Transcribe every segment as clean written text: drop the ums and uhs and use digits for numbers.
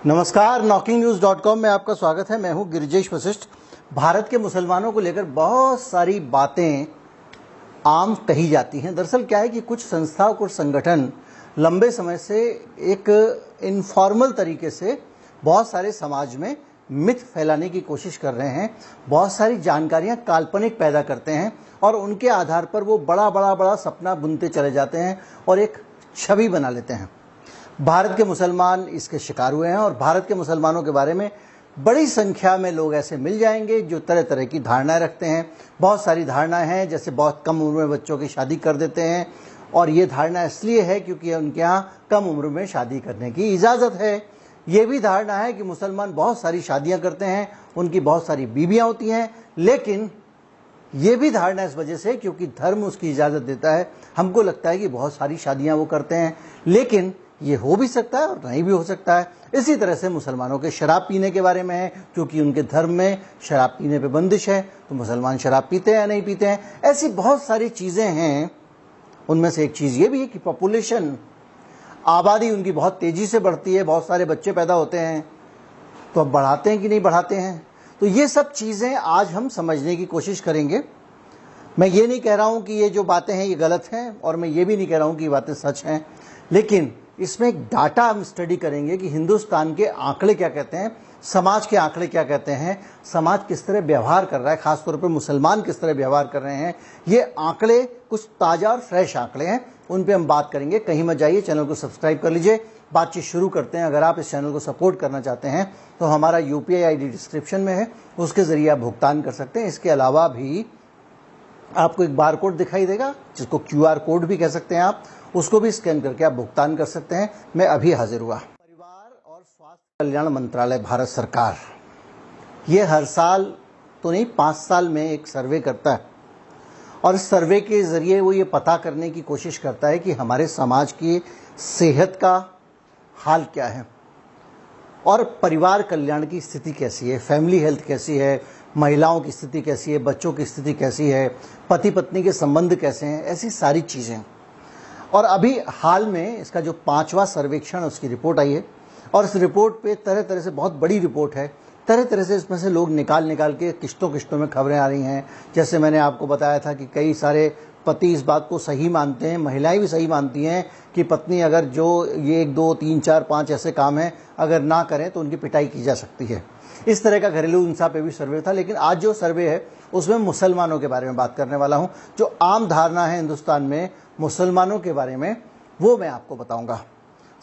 नमस्कार, knocking-news.com में आपका स्वागत है। मैं हूं गिरिजेश वशिष्ठ। भारत के मुसलमानों को लेकर बहुत सारी बातें आम कही जाती हैं। दरअसल क्या है कि कुछ संस्थाओं, कुछ संगठन लंबे समय से एक इनफॉर्मल तरीके से बहुत सारे समाज में मिथ फैलाने की कोशिश कर रहे हैं। बहुत सारी जानकारियां काल्पनिक पैदा करते हैं और उनके आधार पर वो बड़ा सपना बुनते चले जाते हैं और एक छवि बना लेते हैं। भारत के मुसलमान इसके शिकार हुए हैं और भारत के मुसलमानों के बारे में बड़ी संख्या में लोग ऐसे मिल जाएंगे जो तरह तरह की धारणाएं रखते हैं। बहुत सारी धारणाएं हैं, जैसे बहुत कम उम्र में बच्चों की शादी कर देते हैं और ये धारणा इसलिए है क्योंकि उनके यहाँ कम उम्र में शादी करने की इजाज़त है। ये भी धारणा है कि मुसलमान बहुत सारी शादियां करते हैं, उनकी बहुत सारी बीवियां होती हैं, लेकिन ये भी धारणा इस वजह से क्योंकि धर्म उसकी इजाज़त देता है। हमको लगता है कि बहुत सारी शादियां वो करते हैं, लेकिन ये हो भी सकता है और नहीं भी हो सकता है। इसी तरह से मुसलमानों के शराब पीने के बारे में है, क्योंकि उनके धर्म में शराब पीने पे बंदिश है, तो मुसलमान शराब पीते हैं या नहीं पीते हैं। ऐसी बहुत सारी चीज़ें हैं। उनमें से एक चीज़ ये भी है कि पॉपुलेशन, आबादी उनकी बहुत तेज़ी से बढ़ती है, बहुत सारे बच्चे पैदा होते हैं, तो अब बढ़ाते हैं कि नहीं बढ़ाते हैं। तो ये सब चीज़ें आज हम समझने की कोशिश करेंगे। मैं ये नहीं कह रहा हूँ कि ये जो बातें हैं ये गलत हैं और मैं ये भी नहीं कह रहा हूँ कि ये बातें सच हैं, लेकिन इसमें एक डाटा हम स्टडी करेंगे कि हिंदुस्तान के आंकड़े क्या कहते हैं, समाज के आंकड़े क्या कहते हैं, समाज किस तरह व्यवहार कर रहा है, खासतौर पर मुसलमान किस तरह व्यवहार कर रहे हैं। ये आंकड़े कुछ ताज़ा और फ्रेश आंकड़े हैं, उन पे हम बात करेंगे। कहीं मत जाइए, चैनल को सब्सक्राइब कर लीजिए। बातचीत शुरू करते हैं। अगर आप इस चैनल को सपोर्ट करना चाहते हैं तो हमारा UPI ID डिस्क्रिप्शन में है, उसके ज़रिए आप भुगतान कर सकते हैं। इसके अलावा भी आपको एक बार कोड दिखाई देगा, जिसको QR कोड भी कह सकते हैं आप, उसको भी स्कैन करके आप भुगतान कर सकते हैं। मैं अभी हाजिर हुआ। परिवार और स्वास्थ्य कल्याण मंत्रालय, भारत सरकार, ये हर साल तो नहीं 5 साल में एक सर्वे करता है और इस सर्वे के ज़रिए वो ये पता करने की कोशिश करता है कि हमारे समाज की सेहत का हाल क्या है और परिवार कल्याण की स्थिति कैसी है, फैमिली हेल्थ कैसी है, महिलाओं की स्थिति कैसी है, बच्चों की स्थिति कैसी है, पति पत्नी के संबंध कैसे हैं, ऐसी सारी चीज़ें। और अभी हाल में इसका जो 5वां सर्वेक्षण, उसकी रिपोर्ट आई है और इस रिपोर्ट पे तरह तरह से, बहुत बड़ी रिपोर्ट है, तरह तरह से इसमें से लोग निकाल के किस्तों में खबरें आ रही हैं। जैसे मैंने आपको बताया था कि कई सारे पति इस बात को सही मानते हैं, महिलाएं भी सही मानती हैं कि पत्नी अगर जो ये 1 2 3 4 5 ऐसे काम हैं अगर ना करें तो उनकी पिटाई की जा सकती है। इस तरह का घरेलू इंसाफ पे भी सर्वे था। लेकिन आज जो सर्वे है उसमें मुसलमानों के बारे में बात करने वाला हूं। जो आम धारणा है हिंदुस्तान में मुसलमानों के बारे में, वो मैं आपको बताऊंगा।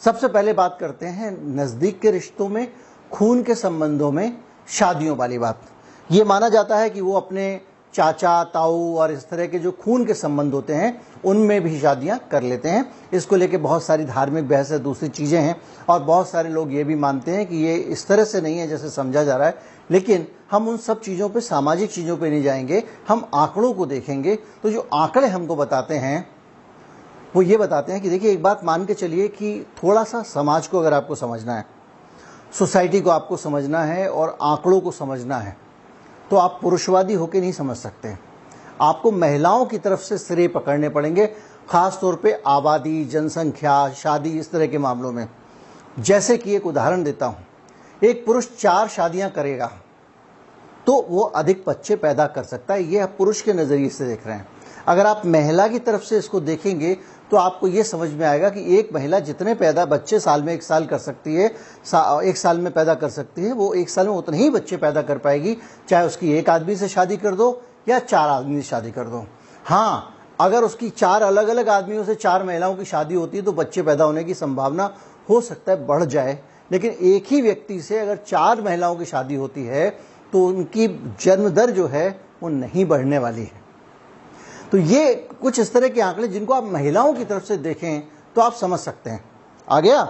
सबसे पहले बात करते हैं नज़दीक के रिश्तों में, खून के संबंधों में, शादियों वाली बात। ये माना जाता है कि वो अपने चाचा, ताऊ और इस तरह के जो खून के संबंध होते हैं उनमें भी शादियां कर लेते हैं। इसको लेके बहुत सारी धार्मिक बहस है, दूसरी चीज़ें हैं और बहुत सारे लोग ये भी मानते हैं कि ये इस तरह से नहीं है जैसे समझा जा रहा है। लेकिन हम उन सब चीज़ों पे, सामाजिक चीज़ों पे नहीं जाएंगे, हम आंकड़ों को देखेंगे। तो जो आंकड़े हमको बताते हैं वो ये बताते हैं कि देखिए, एक बात मान के चलिए कि थोड़ा सा समाज को अगर आपको समझना है, सोसाइटी को आपको समझना है और आंकड़ों को समझना है, तो आप पुरुषवादी होकर नहीं समझ सकते। आपको महिलाओं की तरफ से सिरे पकड़ने पड़ेंगे, खास तौर पे आबादी, जनसंख्या, शादी, इस तरह के मामलों में। जैसे कि एक उदाहरण देता हूँ, एक पुरुष 4 शादियां करेगा तो वो अधिक बच्चे पैदा कर सकता है। ये आप पुरुष के नज़रिए से देख रहे हैं। अगर आप महिला की तरफ से इसको देखेंगे तो आपको ये समझ में आएगा कि एक महिला जितने पैदा बच्चे साल में 1 साल कर सकती है, 1 साल में पैदा कर सकती है, वो 1 साल में उतने ही बच्चे पैदा कर पाएगी, चाहे उसकी 1 आदमी से शादी कर दो या 4 आदमी से शादी कर दो। हाँ, अगर उसकी 4 अलग अलग आदमियों से 4 महिलाओं की शादी होती है तो बच्चे पैदा होने की संभावना हो सकता है बढ़ जाए। लेकिन एक ही व्यक्ति से अगर 4 महिलाओं की शादी होती है तो उनकी जन्म दर जो है वो नहीं बढ़ने वाली है। तो ये कुछ इस तरह के आंकड़े जिनको आप महिलाओं की तरफ से देखें तो आप समझ सकते हैं। आ गया?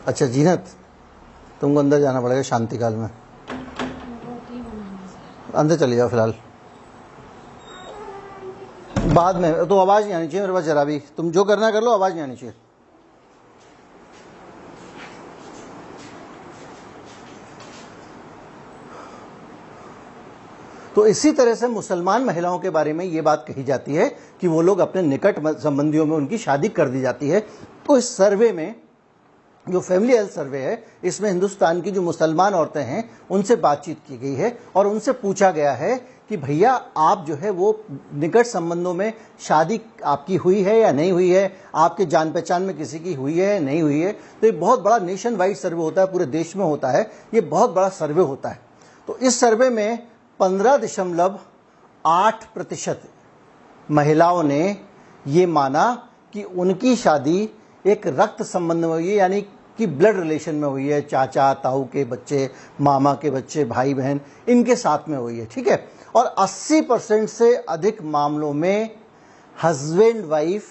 अच्छा जीनत, तुमको अंदर जाना पड़ेगा शांति काल में। अंदर चले जाओ फिलहाल, बाद में तो आवाज़ नहीं आनी चाहिए मेरे पास जरा भी। तुम जो करना कर लो, आवाज़ नहीं आनी चाहिए। तो इसी तरह से मुसलमान महिलाओं के बारे में ये बात कही जाती है कि वो लोग अपने निकट संबंधियों में उनकी शादी कर दी जाती है। तो इस सर्वे में, जो फैमिली हेल्थ सर्वे है, इसमें हिंदुस्तान की जो मुसलमान औरतें हैं उनसे बातचीत की गई है और उनसे पूछा गया है कि भैया आप जो है वो निकट संबंधों में शादी आपकी हुई है या नहीं हुई है, आपके जान पहचान में किसी की हुई है या नहीं हुई है। तो ये बहुत बड़ा नेशन वाइड सर्वे होता है, पूरे देश में होता है, ये बहुत बड़ा सर्वे होता है। तो इस सर्वे में 15.8% महिलाओं ने ये माना कि उनकी शादी एक रक्त संबंध में हुई है, यानी कि ब्लड रिलेशन में हुई है, चाचा ताऊ के बच्चे, मामा के बच्चे, भाई बहन, इनके साथ में हुई है, ठीक है। और 80% से अधिक मामलों में हस्बैंड वाइफ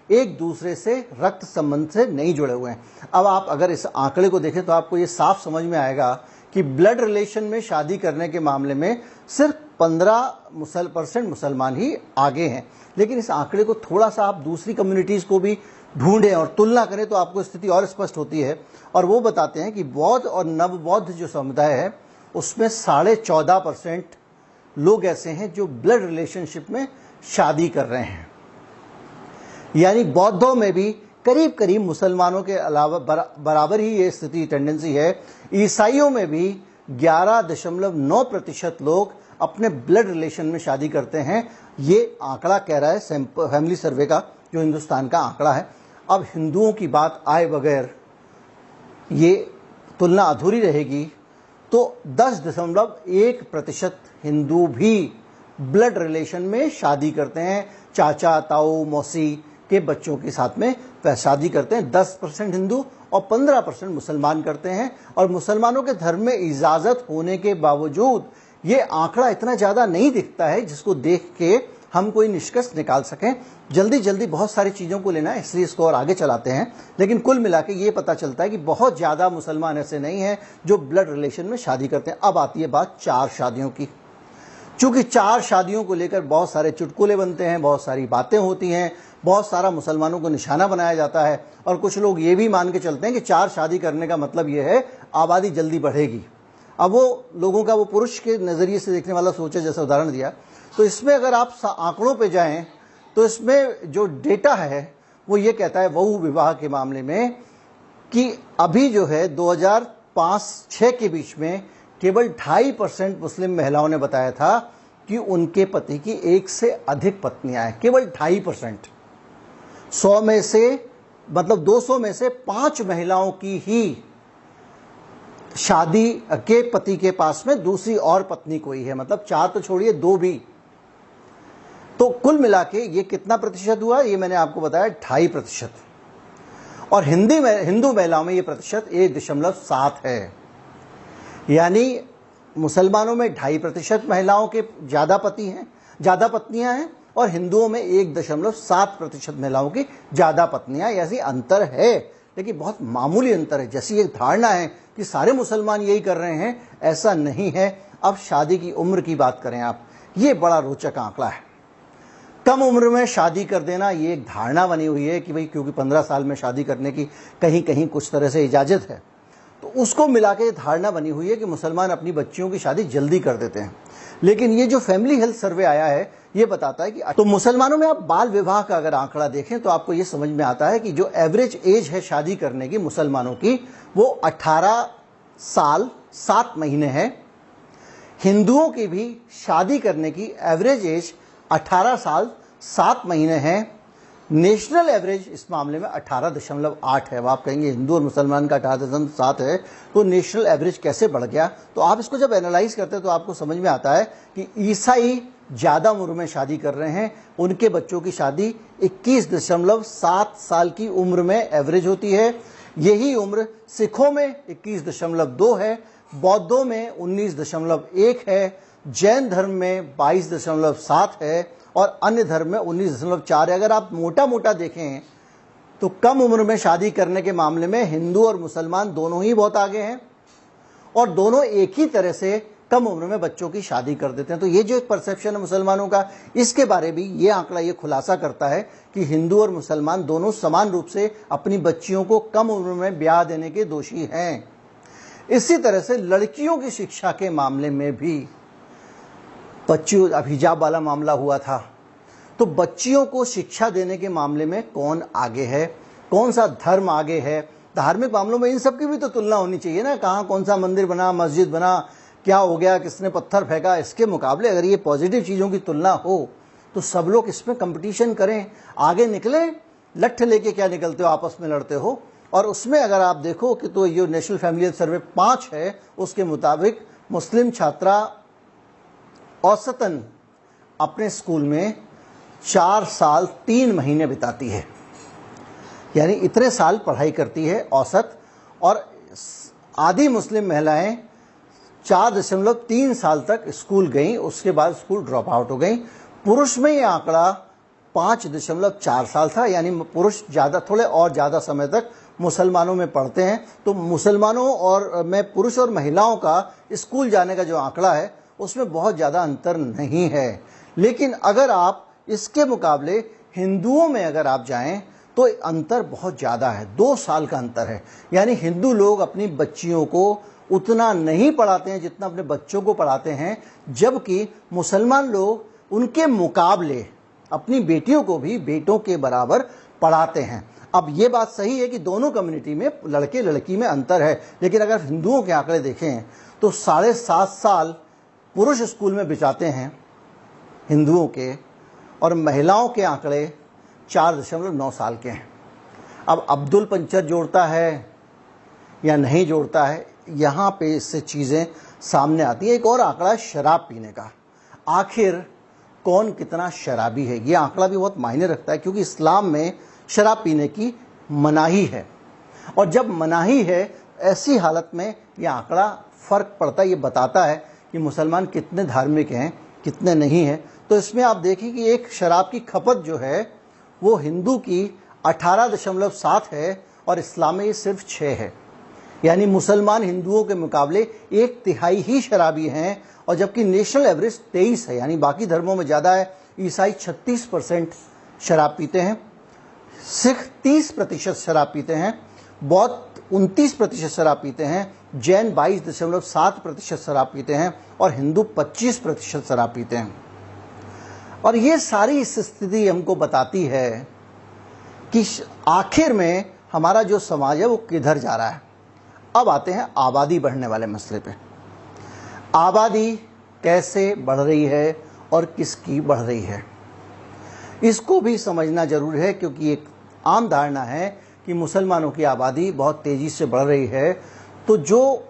एक दूसरे से रक्त संबंध से नहीं जुड़े हुए हैं। अब आप अगर इस आंकड़े को देखें तो आपको ये साफ समझ में आएगा कि ब्लड रिलेशन में शादी करने के मामले में सिर्फ 15% मुसलमान ही आगे हैं। लेकिन इस आंकड़े को थोड़ा सा आप दूसरी कम्युनिटीज़ को भी ढूंढें और तुलना करें तो आपको स्थिति और स्पष्ट होती है। और वो बताते हैं कि बौद्ध और नवबौद्ध जो समुदाय है उसमें 14.5% लोग ऐसे हैं जो ब्लड रिलेशनशिप में शादी कर रहे हैं। यानी बौद्धों में भी करीब करीब मुसलमानों के अलावा बराबर ही ये स्थिति टेंडेंसी है। ईसाइयों में भी 11.9% लोग अपने ब्लड रिलेशन में शादी करते हैं। ये आंकड़ा कह रहा है फैमिली सर्वे का, जो हिंदुस्तान का आंकड़ा है। अब हिंदुओं की बात आए बगैर ये तुलना अधूरी रहेगी। तो 10.1% हिंदू भी ब्लड रिलेशन में शादी करते हैं, चाचा ताऊ मौसी के बच्चों के साथ में शादी करते हैं। 10% हिंदू और 15% मुसलमान करते हैं। और मुसलमानों के धर्म में इजाज़त होने के बावजूद ये आंकड़ा इतना ज़्यादा नहीं दिखता है जिसको देख के हम कोई निष्कर्ष निकाल सकें। जल्दी जल्दी बहुत सारी चीज़ों को लेना है, इसलिए इसको और आगे चलाते हैं। लेकिन कुल मिला के ये पता चलता है कि बहुत ज़्यादा मुसलमान ऐसे नहीं हैं जो ब्लड रिलेशन में शादी करते हैं। अब आती है बात 4 शादियों की। चूँकि 4 शादियों को लेकर बहुत सारे चुटकुले बनते हैं, बहुत सारी बातें होती हैं, बहुत सारा मुसलमानों को निशाना बनाया जाता है। और कुछ लोग ये भी मान के चलते हैं कि 4 शादी करने का मतलब ये है आबादी जल्दी बढ़ेगी। अब वो लोगों का वो पुरुष के नज़रिए से देखने वाला सोच है, जैसा उदाहरण दिया। तो इसमें अगर आप आंकड़ों पे जाएं तो इसमें जो डेटा है वो ये कहता है बहु विवाह के मामले में कि अभी जो है 2005-6 के बीच में केवल 2.5% मुस्लिम महिलाओं ने बताया था कि उनके पति की 1 से अधिक पत्नियां हैं। केवल 2.5%। 100 में से, मतलब 200 में से 5 महिलाओं की ही शादी के पति के पास में दूसरी और पत्नी कोई है, मतलब 4 तो छोड़िए 2 भी। तो कुल मिला के ये कितना प्रतिशत हुआ, ये मैंने आपको बताया 2.5%। और हिंदू महिलाओं में ये प्रतिशत 1.7 है। यानी मुसलमानों में 2.5% महिलाओं के ज़्यादा पत्नियां हैं और हिंदुओं में 1.7% महिलाओं की ज़्यादा पत्नियां। ऐसी अंतर है, लेकिन बहुत मामूली अंतर है। जैसी एक धारणा है कि सारे मुसलमान यही कर रहे हैं, ऐसा नहीं है। अब शादी की उम्र की बात करें आप, ये बड़ा रोचक आंकड़ा है। कम उम्र में शादी कर देना, ये एक धारणा बनी हुई है कि भाई क्योंकि 15 साल में शादी करने की कहीं कहीं कुछ तरह से इजाज़त है, तो उसको मिला के धारणा बनी हुई है कि मुसलमान अपनी बच्चियों की शादी जल्दी कर देते हैं। लेकिन ये जो फैमिली हेल्थ सर्वे आया है ये बताता है कि तो मुसलमानों में आप बाल विवाह का अगर आंकड़ा देखें तो आपको ये समझ में आता है कि जो एवरेज एज है शादी करने की मुसलमानों की, वो 18 साल 7 महीने है। हिंदुओं की भी शादी करने की एवरेज एज 18 साल 7 महीने है। नेशनल एवरेज इस मामले में 18.8 है। अब आप कहेंगे हिंदू और मुसलमान का 18.7 है तो नेशनल एवरेज कैसे बढ़ गया। तो आप इसको जब एनालाइज करते हैं तो आपको समझ में आता है कि ईसाई ज़्यादा उम्र में शादी कर रहे हैं। उनके बच्चों की शादी 21.7 साल की उम्र में एवरेज होती है। यही उम्र सिखों में 21.2 है, बौद्धों में 19.1 है, जैन धर्म में 22.7 है और अन्य धर्म में 19.4 है। अगर आप मोटा मोटा देखें तो कम उम्र में शादी करने के मामले में हिंदू और मुसलमान दोनों ही बहुत आगे हैं और दोनों एक ही तरह से कम उम्र में बच्चों की शादी कर देते हैं। तो ये जो एक परसेप्शन है मुसलमानों का, इसके बारे में ये आंकड़ा ये खुलासा करता है कि हिंदू और मुसलमान दोनों समान रूप से अपनी बच्चियों को कम उम्र में ब्याह देने के दोषी हैं। इसी तरह से लड़कियों की शिक्षा के मामले में भी बच्चियों, अब हिजाब वाला मामला हुआ था, तो बच्चियों को शिक्षा देने के मामले में कौन आगे है, कौन सा धर्म आगे है। धार्मिक मामलों में इन सब की भी तो तुलना होनी चाहिए ना, कहाँ कौन सा मंदिर बना, मस्जिद बना, क्या हो गया, किसने पत्थर फेंका। इसके मुकाबले अगर ये पॉजिटिव चीज़ों की तुलना हो तो सब लोग इसमें कंपटीशन करें, आगे निकले। लठ लेके क्या निकलते हो, आपस में लड़ते हो। और उसमें अगर आप देखो कि तो ये नेशनल फैमिली हेल्थ सर्वे 5 है, उसके मुताबिक मुस्लिम छात्रा औसतन अपने स्कूल में 4 साल 3 महीने बिताती है, यानी इतने साल पढ़ाई करती है औसत। और आधी मुस्लिम महिलाएं 4.3 साल तक स्कूल गईं, उसके बाद स्कूल ड्रॉप आउट हो गईं। पुरुष में ये आंकड़ा 5.4 साल था, यानी पुरुष थोड़े और ज़्यादा समय तक मुसलमानों में पढ़ते हैं। तो मुसलमानों और में पुरुष और महिलाओं का स्कूल जाने का जो आंकड़ा है उसमें बहुत ज़्यादा अंतर नहीं है। लेकिन अगर आप इसके मुकाबले हिंदुओं में अगर आप जाएं तो अंतर बहुत ज़्यादा है, 2 साल का अंतर है। यानी हिंदू लोग अपनी बच्चियों को उतना नहीं पढ़ाते हैं जितना अपने बच्चों को पढ़ाते हैं, जबकि मुसलमान लोग उनके मुकाबले अपनी बेटियों को भी बेटों के बराबर पढ़ाते हैं। अब ये बात सही है कि दोनों कम्युनिटी में लड़के लड़की में अंतर है, लेकिन अगर हिंदुओं के आंकड़े देखें तो 7.5 साल पुरुष स्कूल में बिताते हैं हिंदुओं के, और महिलाओं के आंकड़े 4.9 साल के हैं। अब अब्दुल पंचर जोड़ता है या नहीं जोड़ता है, यहाँ पे इससे चीज़ें सामने आती है। एक और आंकड़ा है शराब पीने का। आखिर कौन कितना शराबी है, ये आंकड़ा भी बहुत मायने रखता है, क्योंकि इस्लाम में शराब पीने की मनाही है। और जब मनाही है, ऐसी हालत में ये आंकड़ा फ़र्क पड़ता है, ये बताता है कि मुसलमान कितने धार्मिक हैं, कितने नहीं हैं। तो इसमें आप देखिए कि एक शराब की खपत जो है वो हिंदू की 18.7 है और इस्लाम में ये सिर्फ 6 है। यानी मुसलमान हिंदुओं के मुकाबले 1/3 ही शराबी हैं, और जबकि नेशनल एवरेज 23 है, यानी बाकी धर्मों में ज़्यादा है। ईसाई 36% शराब पीते हैं, सिख 30% शराब पीते हैं, बौद्ध 29% शराब पीते हैं, जैन 22.7% शराब पीते हैं, और हिंदू 25% शराब पीते हैं। और ये सारी स्थिति हमको बताती है कि आखिर में हमारा जो समाज है वो किधर जा रहा है। अब आते हैं आबादी बढ़ने वाले मसले पे। आबादी कैसे बढ़ रही है और किसकी बढ़ रही है, इसको भी समझना जरूरी है, क्योंकि एक आम धारणा है कि मुसलमानों की आबादी बहुत तेज़ी से बढ़ रही है। तो जो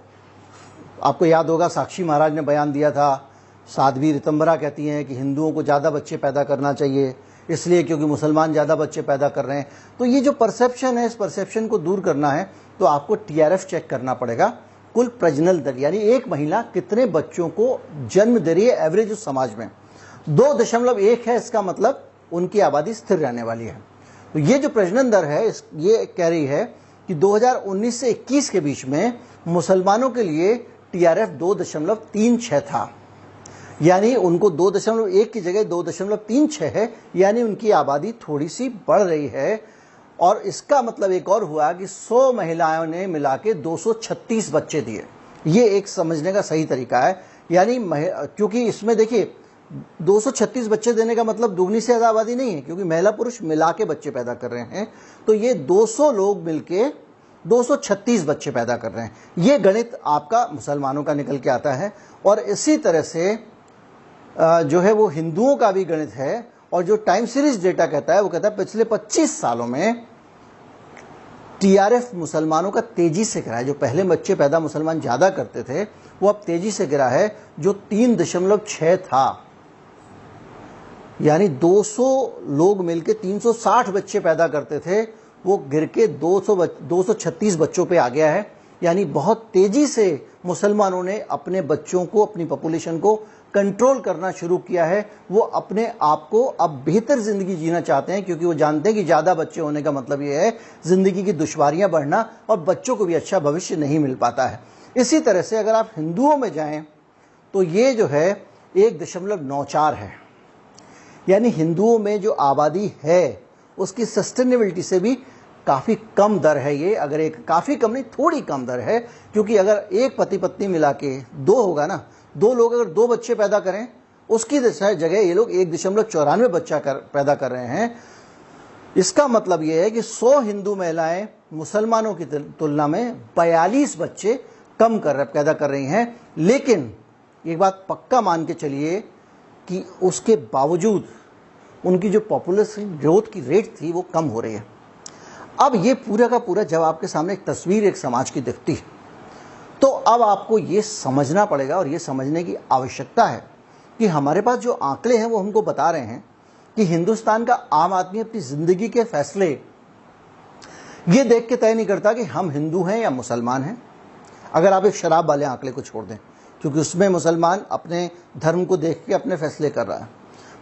आपको याद होगा, साक्षी महाराज ने बयान दिया था, साध्वी ऋतंबरा कहती हैं कि हिंदुओं को ज़्यादा बच्चे पैदा करना चाहिए, इसलिए क्योंकि मुसलमान ज़्यादा बच्चे पैदा कर रहे हैं। तो ये जो परसेप्शन है, इस परसेप्शन को दूर करना है तो आपको TRF चेक करना पड़ेगा, कुल प्रजनन दर, यानी एक महिला कितने बच्चों को जन्म दे रही है एवरेज उस समाज में। 2.1 है, इसका मतलब उनकी आबादी स्थिर रहने वाली है। तो ये जो प्रजनन दर है, ये कह रही है कि 2019 से 21 के बीच में मुसलमानों के लिए TRF 2.36 था, यानी उनको 2.1 की जगह 2.36 है, यानी उनकी आबादी थोड़ी सी बढ़ रही है। और इसका मतलब एक और हुआ कि 100 महिलाओं ने मिला के 236 बच्चे दिए। ये एक समझने का सही तरीका है, यानी क्योंकि इसमें देखिए 236 बच्चे देने का मतलब दुगनी से ज़्यादा आबादी नहीं है, क्योंकि महिला पुरुष मिला के बच्चे पैदा कर रहे हैं। तो ये 200 लोग मिलके 236 बच्चे पैदा कर रहे हैं। ये गणित आपका मुसलमानों का निकल के आता है। और इसी तरह से जो है वो हिंदुओं का भी गणित है। और जो टाइम सीरीज डेटा कहता है वो कहता है पिछले 25 सालों में TRF मुसलमानों का तेजी से गिरा है। जो पहले बच्चे पैदा मुसलमान ज़्यादा करते थे वो अब तेजी से गिरा है, जो 3.6 था, यानी 200 लोग मिलके 360 बच्चे पैदा करते थे, वो गिर के 236 बच्चों पे आ गया है। यानी बहुत तेजी से मुसलमानों ने अपने बच्चों को, अपनी पॉपुलेशन को कंट्रोल करना शुरू किया है। वो अपने आप को अब बेहतर जिंदगी जीना चाहते हैं, क्योंकि वो जानते हैं कि ज़्यादा बच्चे होने का मतलब ये है जिंदगी की दुश्वारियां बढ़ना, और बच्चों को भी अच्छा भविष्य नहीं मिल पाता है। इसी तरह से अगर आप हिंदुओं में जाएं तो ये जो है 1.94 है, यानी हिंदुओं में जो आबादी है उसकी सस्टेनेबिलिटी से भी काफ़ी कम दर है ये। अगर एक काफ़ी कम नहीं, थोड़ी कम दर है, क्योंकि अगर एक पति पत्नी मिला के 2 होगा ना, 2 लोग अगर 2 बच्चे पैदा करें उसकी जगह ये लोग 1.94 बच्चा पैदा कर रहे हैं। इसका मतलब यह है कि 100 हिंदू महिलाएं मुसलमानों की तुलना में 42 बच्चे कम पैदा कर रही हैं। लेकिन एक बात पक्का मान के चलिए कि उसके बावजूद उनकी जो पॉपुलेशन ग्रोथ की रेट थी वो कम हो रही है। अब ये पूरा का पूरा जब आपके सामने एक तस्वीर एक समाज की दिखती है तो अब आपको ये समझना पड़ेगा और ये समझने की आवश्यकता है कि हमारे पास जो आंकड़े हैं वो हमको बता रहे हैं कि हिंदुस्तान का आम आदमी अपनी जिंदगी के फैसले ये देख के तय नहीं करता कि हम हिंदू हैं या मुसलमान हैं। अगर आप एक शराब वाले आंकड़े को छोड़ दें, क्योंकि उसमें मुसलमान अपने धर्म को देख के अपने फैसले कर रहा है।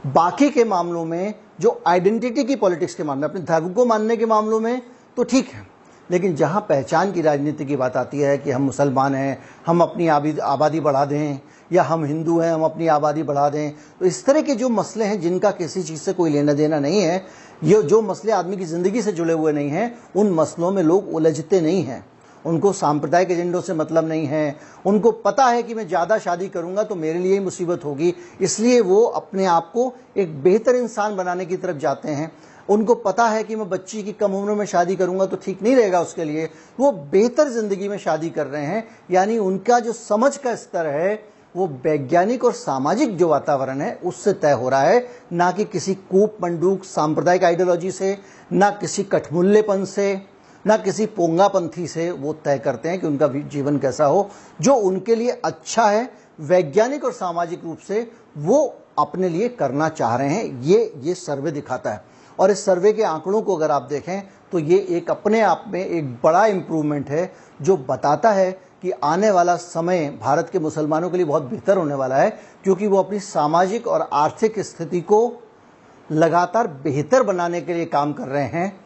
बाकी के मामलों में जो आइडेंटिटी की पॉलिटिक्स के मामले में, अपने धर्म को मानने के मामलों में तो ठीक है, लेकिन जहां पहचान की राजनीति की बात आती है कि हम मुसलमान हैं, हम अपनी आबादी बढ़ा दें, या हम हिंदू हैं, हम अपनी आबादी बढ़ा दें, तो इस तरह के जो मसले हैं जिनका किसी चीज़ से कोई लेना देना नहीं है, ये जो मसले आदमी की ज़िंदगी से जुड़े हुए नहीं हैं, उन मसलों में लोग उलझते नहीं हैं। उनको सांप्रदायिक एजेंडों से मतलब नहीं है। उनको पता है कि मैं ज़्यादा शादी करूंगा तो मेरे लिए ही मुसीबत होगी, इसलिए वो अपने आप को एक बेहतर इंसान बनाने की तरफ जाते हैं। उनको पता है कि मैं बच्ची की कम उम्र में शादी करूंगा तो ठीक नहीं रहेगा उसके लिए, वो बेहतर जिंदगी में शादी कर रहे हैं। यानी उनका जो समझ का स्तर है वो वैज्ञानिक और सामाजिक जो वातावरण है उससे तय हो रहा है, ना कि किसी कूप मंडूक सांप्रदायिक आइडियोलॉजी से, ना किसी कठमुल्लेपन से, ना किसी पोंगापंथी से वो तय करते हैं कि उनका जीवन कैसा हो। जो उनके लिए अच्छा है वैज्ञानिक और सामाजिक रूप से वो अपने लिए करना चाह रहे हैं, ये सर्वे दिखाता है। और इस सर्वे के आंकड़ों को अगर आप देखें तो ये एक अपने आप में एक बड़ा इम्प्रूवमेंट है जो बताता है कि आने वाला समय भारत के मुसलमानों के लिए बहुत बेहतर होने वाला है, क्योंकि वो अपनी सामाजिक और आर्थिक स्थिति को लगातार बेहतर बनाने के लिए काम कर रहे हैं।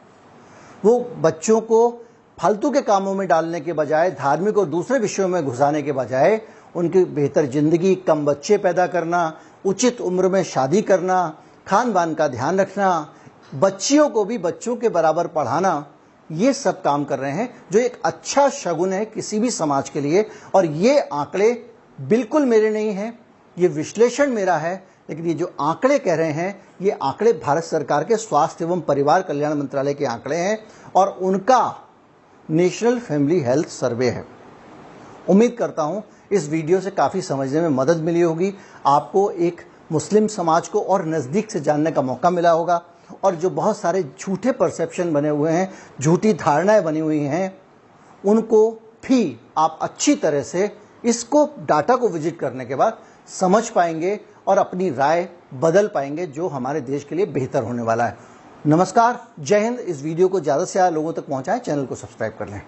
वो बच्चों को फालतू के कामों में डालने के बजाय, धार्मिक और दूसरे विषयों में घुसाने के बजाय उनकी बेहतर जिंदगी, कम बच्चे पैदा करना, उचित उम्र में शादी करना, खान पान का ध्यान रखना, बच्चियों को भी बच्चों के बराबर पढ़ाना, ये सब काम कर रहे हैं, जो एक अच्छा शगुन है किसी भी समाज के लिए। और ये आंकड़े बिल्कुल मेरे नहीं हैं, ये विश्लेषण मेरा है, लेकिन ये जो आंकड़े कह रहे हैं ये आंकड़े भारत सरकार के स्वास्थ्य एवं परिवार कल्याण मंत्रालय के आंकड़े हैं और उनका नेशनल फैमिली हेल्थ सर्वे है। उम्मीद करता हूं इस वीडियो से काफ़ी समझने में मदद मिली होगी, आपको एक मुस्लिम समाज को और नज़दीक से जानने का मौका मिला होगा, और जो बहुत सारे झूठे परसेप्शन बने हुए हैं, झूठी धारणाएं बनी हुई हैं, उनको भी आप अच्छी तरह से इसको डाटा को विजिट करने के बाद समझ पाएंगे और अपनी राय बदल पाएंगे, जो हमारे देश के लिए बेहतर होने वाला है। नमस्कार, जय हिंद। इस वीडियो को ज़्यादा से ज़्यादा लोगों तक पहुंचाएं, चैनल को सब्सक्राइब कर लें।